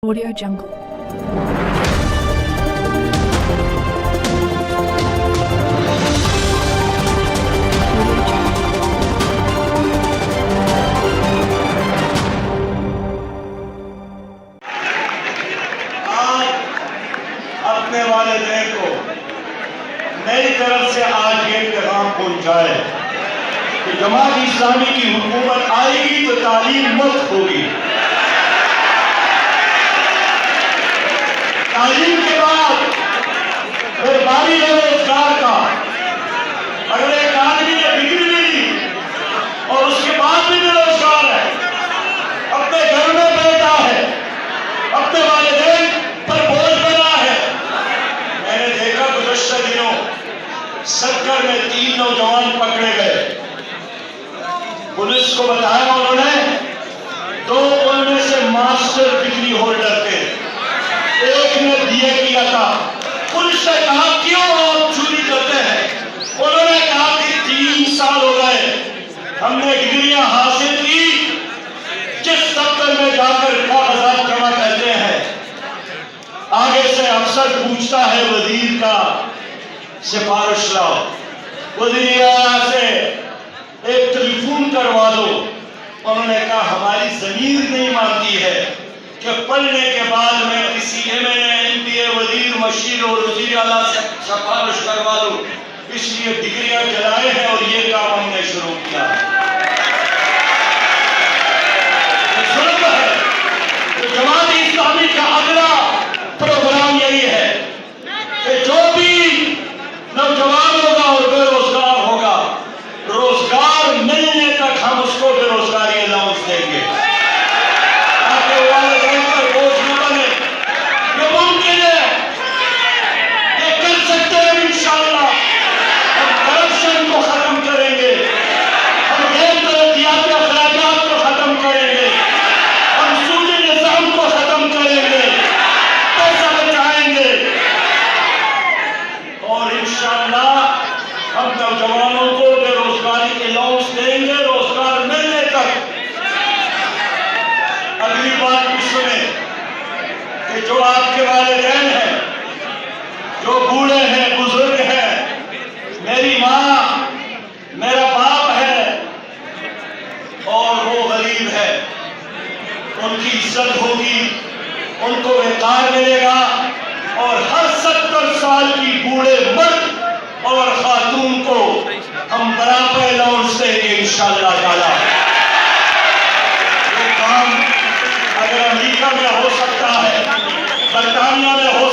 Audio Jungle. अपने वालिदैन को मेरी तरफ से आज ये पैगाम पहुंचाए कि जमात इस्लामी की हुकूमत आएगी तो तालीम मुफ्त होगी। तालीम के बाद फिर बारी है रोजगार का। अगर एक आदमी ने डिग्री मिली और उसके बाद भी बेरोजगार है, अपने घर में बैठा है, अपने वालिदैन पर बोझ बना है। मैंने देखा गुज़श्ता दिनों सक्कर में 3 नौजवान पकड़े गए। पुलिस को बताया उन्होंने, 2 उनमें से मास्टर डिग्री होल्डर थे, एक ने बीए किया था। पुलिस ने कहा क्यों आप चोरी करते हैं? उन्होंने कहा कि 3 साल हो गए हमने डिग्रियां हासिल की, जिस दफ्तर में जाकर कागजात जमा करते हैं, आगे से अफसर पूछता है वजीर का सिफारिश लाओ, वजीर से एक टेलीफोन करवा दो। उन्होंने कहा हमारी जमीर नहीं मानती है कि पढ़ने के बाद मैं किसी एमएनए, एमपीए, वजीर, मशीर और वजीर आला से सिफारिश करवा दूं, इसलिए डिग्रियां जलाए हैं और ये काम हमने शुरू किया। जुल्म है। तो जमात इस्लामी का अगला प्रोग्राम यही है कि जो भी नौजवान होगा और बेरोजगार होगा, रोजगार मिलने तक हम उसको बेरोजगारी अलाउंस देंगे ताकि वालिदैन पर बोझ न बने। ये मुमकिन है, ये कर सकते हैं इंशाअल्लाह। हम करप्शन को खत्म करेंगे, हम गैर तरक्याती अखराजात को खत्म करेंगे, हम सूदी निज़ाम को खत्म करेंगे, पैसा बचाएंगे और इंशाअल्लाह हम नौजवानों को बेरोजगारी अलाउंस देंगे रोजगार मिलने तक। अगली बात भी सुने कि जो आपके वालिदैन हैं, जो बूढ़े हैं, बुजुर्ग हैं, मेरी माँ, मेरा बाप है और वो गरीब है, उनकी इज्जत होगी, उनको वक़ार मिलेगा और हर 70 साल की बूढ़े मर्द और खातून को हम बराबर अलाउंस देंगे इंशाअल्लाह ताला। ये काम अगर अमेरिका में हो सकता है, बरतानिया में हो